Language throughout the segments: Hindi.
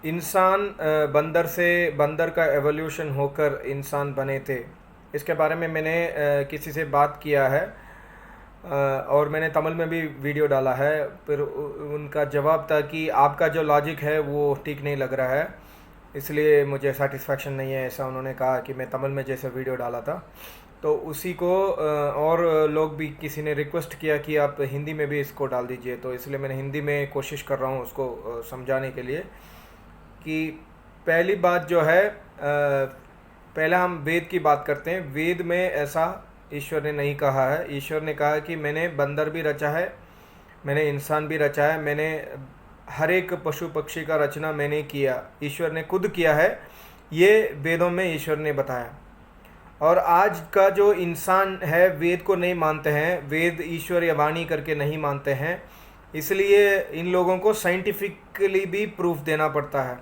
इंसान बंदर से बंदर का एवोल्यूशन होकर इंसान बने थे। इसके बारे में मैंने किसी से बात किया है और मैंने तमिल में भी वीडियो डाला है। फिर उनका जवाब था कि आपका जो लॉजिक है वो ठीक नहीं लग रहा है, इसलिए मुझे सेटिस्फेक्शन नहीं है। ऐसा उन्होंने कहा कि मैं तमिल में जैसे वीडियो डाला था, तो उसी को और लोग भी किसी ने रिक्वेस्ट किया कि आप हिंदी में भी इसको डाल दीजिए, तो इसलिए मैंने हिंदी में कोशिश कर रहा हूँ उसको समझाने के लिए। कि पहली बात जो है, पहला हम वेद की बात करते हैं। वेद में ऐसा ईश्वर ने नहीं कहा है। ईश्वर ने कहा कि मैंने बंदर भी रचा है, मैंने इंसान भी रचा है, मैंने हर एक पशु पक्षी का रचना मैंने किया, ईश्वर ने खुद किया है। ये वेदों में ईश्वर ने बताया। और आज का जो इंसान है वेद को नहीं मानते हैं, वेद ईश्वरीय वाणी करके नहीं मानते हैं, इसलिए इन लोगों को साइंटिफिकली भी प्रूफ देना पड़ता है।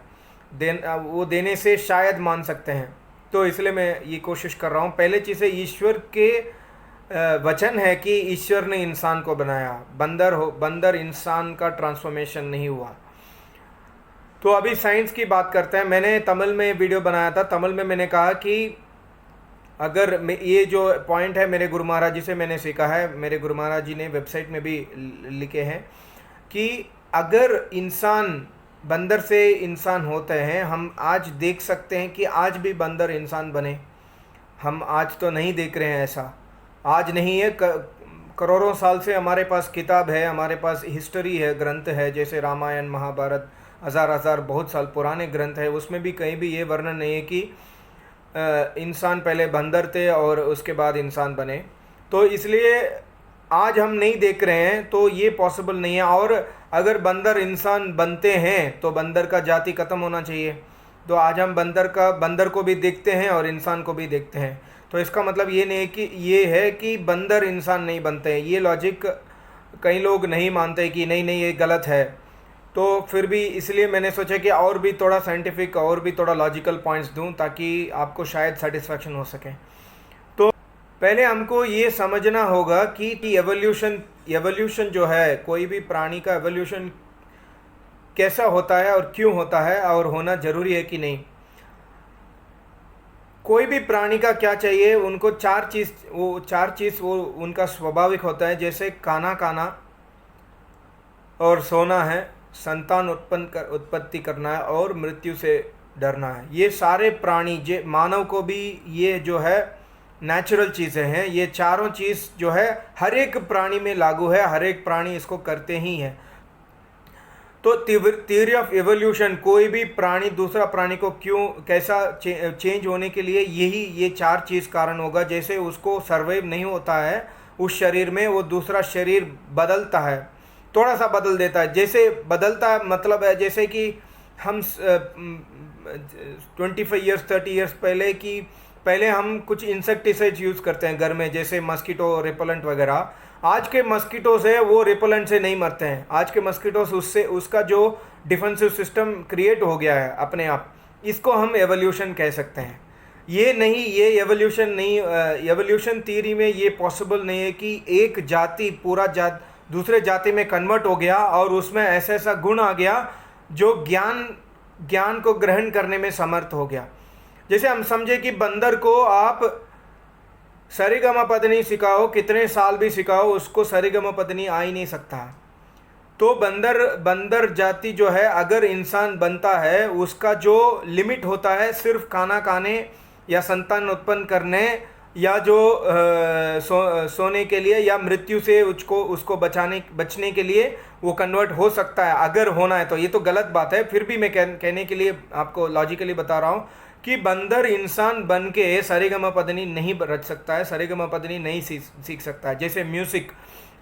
वो देने से शायद मान सकते हैं। तो इसलिए मैं ये कोशिश कर रहा हूँ। पहले चीज़ है, ईश्वर के वचन है कि ईश्वर ने इंसान को बनाया। बंदर इंसान का ट्रांसफॉर्मेशन नहीं हुआ। तो अभी साइंस की बात करते हैं। मैंने तमिल में वीडियो बनाया था। तमिल में मैंने कहा कि अगर ये जो पॉइंट है मेरे गुरु महाराज जी से मैंने सीखा है, मेरे गुरु महाराज जी ने वेबसाइट में भी लिखे हैं कि अगर इंसान बंदर से इंसान होते हैं, हम आज देख सकते हैं कि आज भी बंदर इंसान बने। हम आज तो नहीं देख रहे हैं, ऐसा आज नहीं है। करोड़ों साल से हमारे पास किताब है, हमारे पास हिस्ट्री है, ग्रंथ है, जैसे रामायण महाभारत, हज़ार बहुत साल पुराने ग्रंथ है। उसमें भी कहीं भी ये वर्णन नहीं है कि इंसान पहले बंदर थे और उसके बाद इंसान बने। तो इसलिए आज हम नहीं देख रहे हैं, तो ये पॉसिबल नहीं है। और अगर बंदर इंसान बनते हैं तो बंदर का जाति ख़त्म होना चाहिए। तो आज हम बंदर को भी देखते हैं और इंसान को भी देखते हैं। तो इसका मतलब ये नहीं है कि ये है कि बंदर इंसान नहीं बनते हैं। ये लॉजिक कई लोग नहीं मानते कि नहीं नहीं ये गलत है। तो फिर भी इसलिए मैंने सोचा कि और भी थोड़ा साइंटिफिक और भी थोड़ा लॉजिकल पॉइंट्स दूं, ताकि आपको शायद सेटिस्फेक्शन हो सके। तो पहले हमको ये समझना होगा कि एवोल्यूशन जो है, कोई भी प्राणी का एवोल्यूशन कैसा होता है और क्यों होता है, और होना ज़रूरी है कि नहीं। कोई भी प्राणी का क्या चाहिए, उनको चार चीज़ वो उनका स्वाभाविक होता है। जैसे खाना खाना और सोना है, संतान उत्पत्ति करना है और मृत्यु से डरना है। ये सारे प्राणी, मानव को भी ये जो है नेचुरल चीज़ें हैं। ये चारों चीज़ जो है हर एक प्राणी में लागू है, हर एक प्राणी इसको करते ही हैं। तो थ्योरी ऑफ एवोल्यूशन, कोई भी प्राणी दूसरा प्राणी को कैसा चेंज होने के लिए ये चार चीज़ कारण होगा। जैसे उसको सर्वाइव नहीं होता है उस शरीर में, वो दूसरा शरीर बदलता है, थोड़ा सा बदल देता है। जैसे बदलता है मतलब है जैसे कि हम 25 ईयर्स 30 ईयर्स पहले हम कुछ इंसेक्टिसाइड्स यूज़ करते हैं घर में, जैसे मस्कीटो रिपेलेंट वगैरह। आज के मस्कीटोस है वो रिपेलेंट से नहीं मरते हैं। आज के मस्कीटोस उसका जो डिफेंसिव सिस्टम क्रिएट हो गया है अपने आप, इसको हम एवोल्यूशन कह सकते हैं। ये एवोल्यूशन थ्योरी में ये पॉसिबल नहीं है कि एक जाति दूसरे जाति में कन्वर्ट हो गया और उसमें ऐसा ऐसा गुण आ गया जो ज्ञान को ग्रहण करने में समर्थ हो गया। जैसे हम समझे कि बंदर को आप सरिगम पदनी सिखाओ, कितने साल भी सिखाओ, उसको सरिगम पदनी आ ही नहीं सकता। तो बंदर जाति जो है, अगर इंसान बनता है, उसका जो लिमिट होता है सिर्फ खाना खाने या संतान उत्पन्न करने या जो सोने के लिए या मृत्यु से उसको बचने के लिए वो कन्वर्ट हो सकता है, अगर होना है तो। ये तो गलत बात है, फिर भी मैं कहने के लिए आपको लॉजिकली बता रहा हूँ कि बंदर इंसान बन के सरिगम पदनी नहीं रच सकता है, सरिगम पदनी नहीं सीख सकता है। जैसे म्यूज़िक,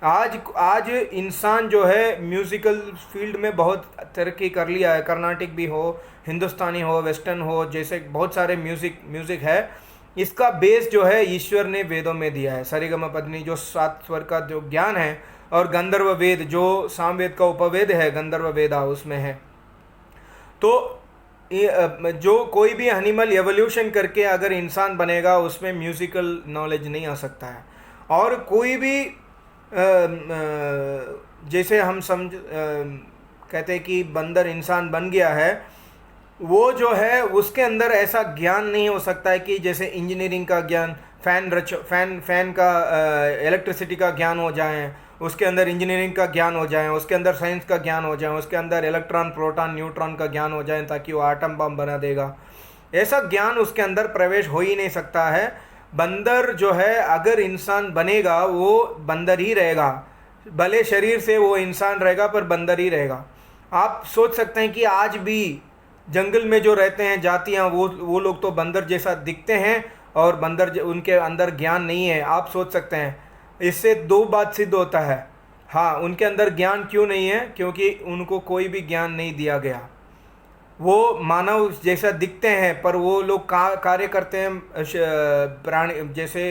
आज इंसान जो है म्यूज़िकल फील्ड में बहुत तरक्की कर लिया है। कर्नाटिक भी हो, हिंदुस्तानी हो, वेस्टर्न हो, जैसे बहुत सारे म्यूज़िक है। इसका बेस जो है ईश्वर ने वेदों में दिया है। सरिगम पदनी जो 7 स्वर का जो ज्ञान है, और गंधर्व वेद जो सामवेद का उपवेद है, गंधर्व वेदा उसमें है। तो जो कोई भी एनिमल एवोल्यूशन करके अगर इंसान बनेगा, उसमें म्यूज़िकल नॉलेज नहीं आ सकता है। और कोई भी जैसे हम कहते हैं कि बंदर इंसान बन गया है, वो जो है उसके अंदर ऐसा ज्ञान नहीं हो सकता है कि जैसे इंजीनियरिंग का ज्ञान, फैन का इलेक्ट्रिसिटी का ज्ञान हो जाए, उसके अंदर इंजीनियरिंग का ज्ञान हो जाए, उसके अंदर साइंस का ज्ञान हो जाए, उसके अंदर इलेक्ट्रॉन, प्रोटॉन, न्यूट्रॉन का ज्ञान हो जाए ताकि वो आटम बम बना देगा। ऐसा ज्ञान उसके अंदर प्रवेश हो ही नहीं सकता है। बंदर जो है अगर इंसान बनेगा वो बंदर ही रहेगा, भले शरीर से वो इंसान रहेगा पर बंदर ही रहेगा। आप सोच सकते हैं कि आज भी जंगल में जो रहते हैं जातियाँ, वो लोग तो बंदर जैसा दिखते हैं और उनके अंदर ज्ञान नहीं है। आप सोच सकते हैं, इससे दो बात सिद्ध होता है। हाँ, उनके अंदर ज्ञान क्यों नहीं है? क्योंकि उनको कोई भी ज्ञान नहीं दिया गया। वो मानव जैसा दिखते हैं पर वो लोग कार्य करते हैं प्राणी जैसे,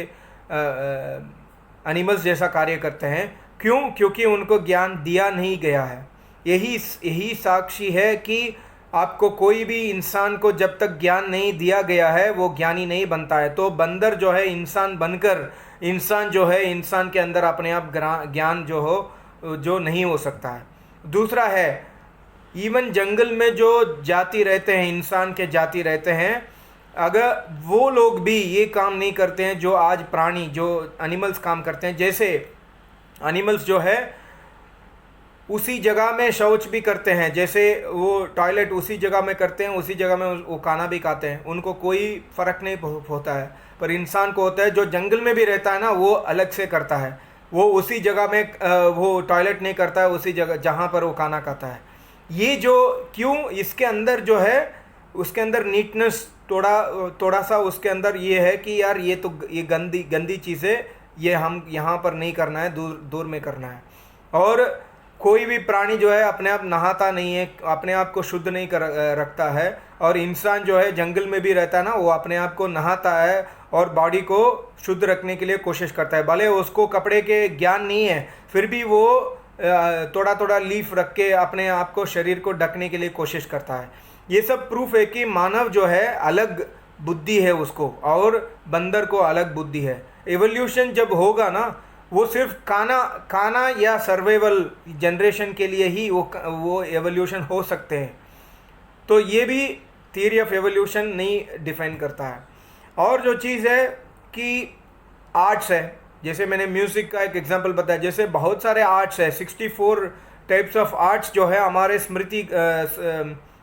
एनिमल्स जैसा कार्य करते हैं। क्यों? क्योंकि उनको ज्ञान दिया नहीं गया है। यही साक्षी है कि आपको कोई भी इंसान को जब तक ज्ञान नहीं दिया गया है वो ज्ञानी नहीं बनता है। तो बंदर जो है इंसान बनकर, इंसान जो है इंसान के अंदर अपने आप ज्ञान जो नहीं हो सकता है। दूसरा है, इवन जंगल में जो जाति रहते हैं, इंसान के जाति रहते हैं, अगर वो लोग भी ये काम नहीं करते हैं जो आज प्राणी, जो एनिमल्स काम करते हैं। जैसे एनिमल्स जो है उसी जगह में शौच भी करते हैं, जैसे वो टॉयलेट उसी जगह में करते हैं, उसी जगह में वो खाना भी खाते हैं, उनको कोई फ़र्क नहीं होता है। पर इंसान को होता है, जो जंगल में भी रहता है ना वो अलग से करता है। वो उसी जगह में वो टॉयलेट नहीं करता है उसी जगह जहाँ पर वो खाना खाता है। ये जो क्यों, इसके अंदर जो है उसके अंदर नीटनेस थोड़ा सा उसके अंदर ये है कि यार ये गंदी चीज़ें, ये हम यहाँ पर नहीं करना है, दूर में करना है। और कोई भी प्राणी जो है अपने आप नहाता नहीं है, अपने आप को शुद्ध नहीं रखता है। और इंसान जो है जंगल में भी रहता है ना, वो अपने आप को नहाता है और बॉडी को शुद्ध रखने के लिए कोशिश करता है। भले उसको कपड़े के ज्ञान नहीं है फिर भी वो थोड़ा लीफ रख के अपने आप को, शरीर को ढकने के लिए कोशिश करता है। ये सब प्रूफ है कि मानव जो है अलग बुद्धि है उसको, और बंदर को अलग बुद्धि है। एवोल्यूशन जब होगा ना, वो सिर्फ खाना या सर्वाइवल जनरेशन के लिए ही वो एवोल्यूशन हो सकते हैं। तो ये भी थियरी ऑफ एवोल्यूशन नहीं डिफाइन करता है। और जो चीज़ है कि आर्ट्स है, जैसे मैंने म्यूज़िक का एक एग्जांपल बताया, जैसे बहुत सारे आर्ट्स है, 64 टाइप्स ऑफ आर्ट्स जो है हमारे स्मृति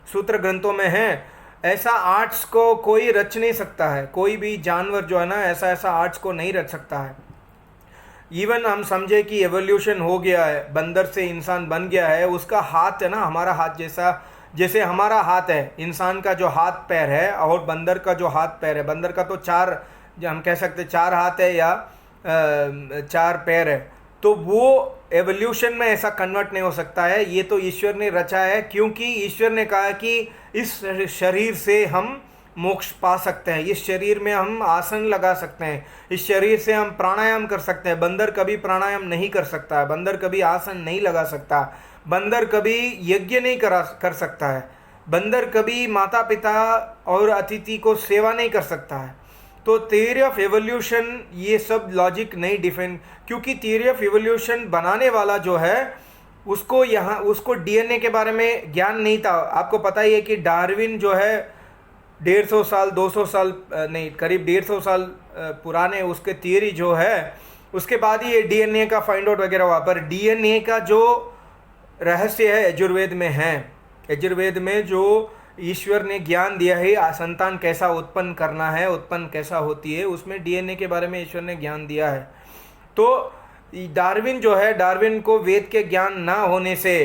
सूत्र ग्रंथों में हैं। ऐसा आर्ट्स को कोई रच नहीं सकता है, कोई भी जानवर जो है ना ऐसा आर्ट्स को नहीं रच सकता है। इवन हम समझे कि एवोल्यूशन हो गया है, बंदर से इंसान बन गया है, उसका हाथ है ना हमारा हाथ जैसा, जैसे हमारा हाथ है, इंसान का जो हाथ पैर है और बंदर का जो हाथ पैर है। बंदर का तो हम कह सकते 4 हाथ है या 4 पैर है। तो वो एवोल्यूशन में ऐसा कन्वर्ट नहीं हो सकता है, ये तो ईश्वर ने रचा है। क्योंकि ईश्वर ने कहा कि इस शरीर से हम मोक्ष पा सकते हैं, इस शरीर में हम आसन लगा सकते हैं, इस शरीर से हम प्राणायाम कर सकते हैं। बंदर कभी प्राणायाम नहीं कर सकता है, बंदर कभी आसन नहीं लगा सकता, बंदर कभी यज्ञ नहीं कर सकता है, बंदर कभी माता पिता और अतिथि को सेवा नहीं कर सकता है। तो थियरी ऑफ एवोल्यूशन ये सब लॉजिक नहीं डिफाइन, क्योंकि थियरी ऑफ एवोल्यूशन बनाने वाला जो है उसको डीएनए के बारे में ज्ञान नहीं था। आपको पता ही है कि डार्विन जो है 150 साल 200 साल नहीं, करीब 150 साल पुराने उसके थियरी जो है, उसके बाद ही ये डीएनए का फाइंड आउट वगैरह हुआ। पर डीएनए का जो रहस्य है यजुर्वेद में है, यजुर्वेद में जो ईश्वर ने ज्ञान दिया है संतान कैसा उत्पन्न करना है, उत्पन्न कैसा होती है, उसमें डीएनए के बारे में ईश्वर ने ज्ञान दिया है। तो डार्विन जो है, डार्विन को वेद के ज्ञान ना होने से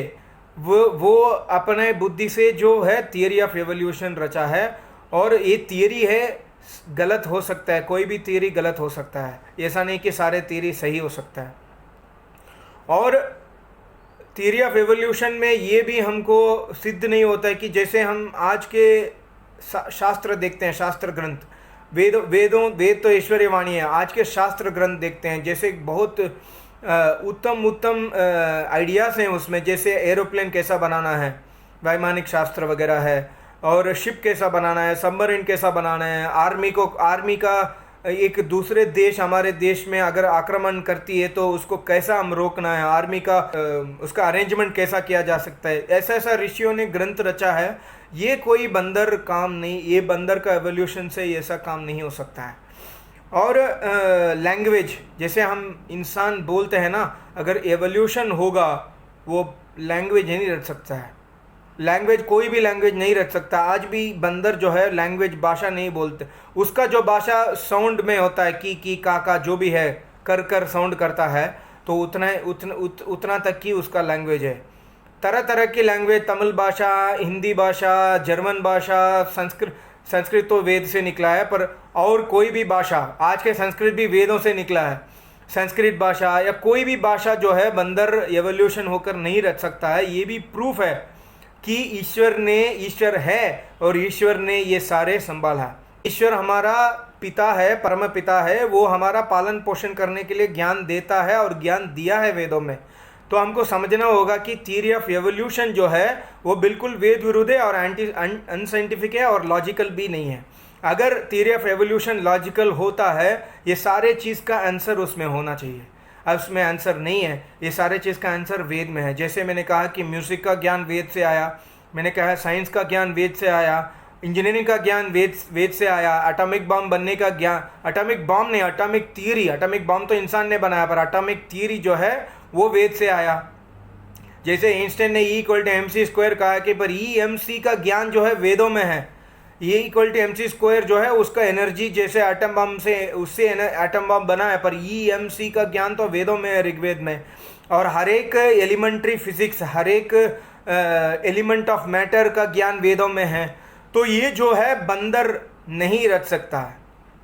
वो अपने बुद्धि से जो है थियरी ऑफ एवोल्यूशन रचा है। और ये थियरी है, गलत हो सकता है, कोई भी थियरी गलत हो सकता है, ऐसा नहीं कि सारे थियरी सही हो सकता है। और थियरी ऑफ एवोल्यूशन में ये भी हमको सिद्ध नहीं होता है कि जैसे हम आज के शास्त्र देखते हैं, शास्त्र ग्रंथ, वेद तो ईश्वरीय वाणी है। आज के शास्त्र ग्रंथ देखते हैं, जैसे बहुत उत्तम आइडियाज़ हैं उसमें, जैसे एरोप्लेन कैसा बनाना है, वैमानिक शास्त्र वगैरह है, और शिप कैसा बनाना है, सबमरीन कैसा बनाना है, आर्मी का एक दूसरे देश हमारे देश में अगर आक्रमण करती है तो उसको कैसा हम रोकना है, आर्मी का उसका अरेंजमेंट कैसा किया जा सकता है, ऐसा ऐसा ऋषियों ने ग्रंथ रचा है। ये कोई बंदर काम नहीं, ये बंदर का एवोल्यूशन से ऐसा काम नहीं हो सकता है। और लैंग्वेज, जैसे हम इंसान बोलते हैं ना, अगर एवोल्यूशन होगा वो लैंग्वेज नहीं रच सकता है। लैंग्वेज कोई भी लैंग्वेज नहीं रख सकता। आज भी बंदर जो है लैंग्वेज भाषा नहीं बोलते, उसका जो भाषा साउंड में होता है, की का जो भी है, कर साउंड करता है, तो उतना तक की उसका लैंग्वेज है। तरह तरह की लैंग्वेज, तमिल भाषा, हिंदी भाषा, जर्मन भाषा, संस्कृत तो वेद से निकला है, पर और कोई भी भाषा, आज के संस्कृत भी वेदों से निकला है। संस्कृत भाषा या कोई भी भाषा जो है बंदर एवोल्यूशन होकर नहीं रच सकता है। ये भी प्रूफ है कि ईश्वर है और ईश्वर ने ये सारे संभाला। ईश्वर हमारा पिता है, परम पिता है, वो हमारा पालन पोषण करने के लिए ज्ञान देता है और ज्ञान दिया है वेदों में। तो हमको समझना होगा कि थियरी ऑफ एवोल्यूशन जो है वो बिल्कुल वेद विरुद्ध है और अनसाइंटिफिक है और लॉजिकल भी नहीं है। अगर थियरी ऑफ एवोल्यूशन लॉजिकल होता है, ये सारे चीज़ का आंसर उसमें होना चाहिए। अब उसमें आंसर नहीं है, ये सारे चीज़ का आंसर वेद में है। जैसे मैंने कहा कि म्यूज़िक का ज्ञान वेद से आया, मैंने कहा साइंस का ज्ञान वेद से आया, इंजीनियरिंग का ज्ञान वेद से आया, एटॉमिक बम बनने का ज्ञान, एटॉमिक बम नहीं, एटॉमिक थियरी, एटॉमिक बम तो इंसान ने बनाया, पर एटॉमिक थियरी जो है वो वेद से आया। जैसे आइंस्टाइन ने E=mc² कहा कि पर EMC का ज्ञान जो है वेदों में है। E=mc² जो है उसका एनर्जी, जैसे एटम बम से उससे एटम बम बना है, पर EMC का ज्ञान तो वेदों में है, ऋग्वेद में। और हर एक एलिमेंट्री फिजिक्स, हर एक एलिमेंट ऑफ मैटर का ज्ञान वेदों में है। तो ये जो है बंदर नहीं रच सकता है।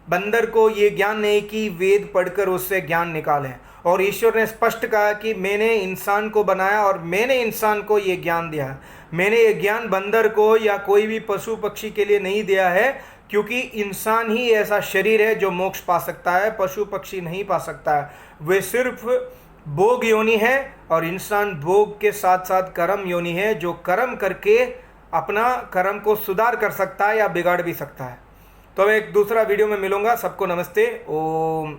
बंदर को ये ज्ञान नहीं कि वेद पढ़कर उससे ज्ञान निकालें। और ईश्वर ने स्पष्ट कहा कि मैंने इंसान को बनाया और मैंने इंसान को ये ज्ञान दिया है। मैंने ये ज्ञान बंदर को या कोई भी पशु पक्षी के लिए नहीं दिया है, क्योंकि इंसान ही ऐसा शरीर है जो मोक्ष पा सकता है, पशु पक्षी नहीं पा सकता है। वे सिर्फ भोग योनि है और इंसान भोग के साथ साथ कर्म योनि है, जो कर्म करके अपना कर्म को सुधार कर सकता है या बिगाड़ भी सकता है। तो मैं एक दूसरा वीडियो में मिलूंगा। सबको नमस्ते। ओम।